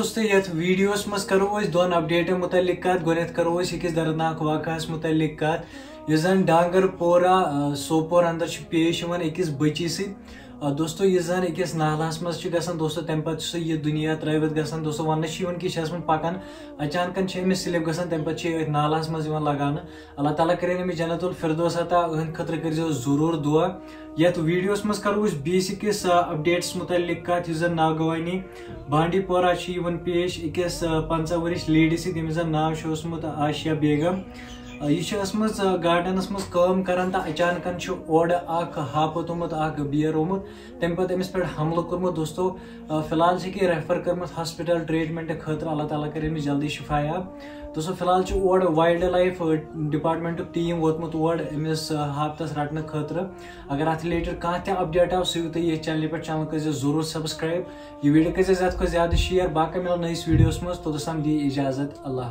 दोस्तों ये वीडियोस मज करो दोन अपडेटन मुतलिक कत गोत करो अकिस दर्दनाक वाकहस मुतलिक कत यह जन डांगर पोरा सोपोर अंदर पेश अकिस बची दोस्तों यह जन अकिस नालहस मज दोस्तों तम पे यह दुनिया त्रवित गसान दोस्तों वन कि पकान अचानक अमिस स्लिप गसान तम पे नालहस मज लगान अल्लाह ताला करे अमिस जन्नतुल फिरदौस अता अहद खतर कर जरूर दुआ यथ वीडियोस मज करो बेसिकस अपडेट्स मुतलिक कत यह जन नागवानी बांडी पोरा पेश अकिस 50 वरिश लेडी यमिस जन नाव ओसमुत आशिया बेगम यह गार्डनस मज काम करान तो अचानक ओड हापत ओमुत बियर ओमुत तम पे अमिस पे हमल कोर्मुत दोस्तों फिलहाल कि रेफर कर्मुत हॉस्पिटल ट्रीटमेंट खतर अल्लाह ताला करे अमिस जल्दी शिफायाब दोस्तों फिलहाल ओड वाइल्ड लाइफ डिपार्टमेंट टीम वोतमुत ओड अमिस हापतस रटने खतर अगर अत रिलेटेड कह अपडेट आव सह तुम ये चैनल पे चैनल कर जरूर सब्सक्राइब यह वीडियो कर ज्यादा शेयर बाकी मिलो नईस वीडियोस मज तोतस दी इजाजत अल्लाह।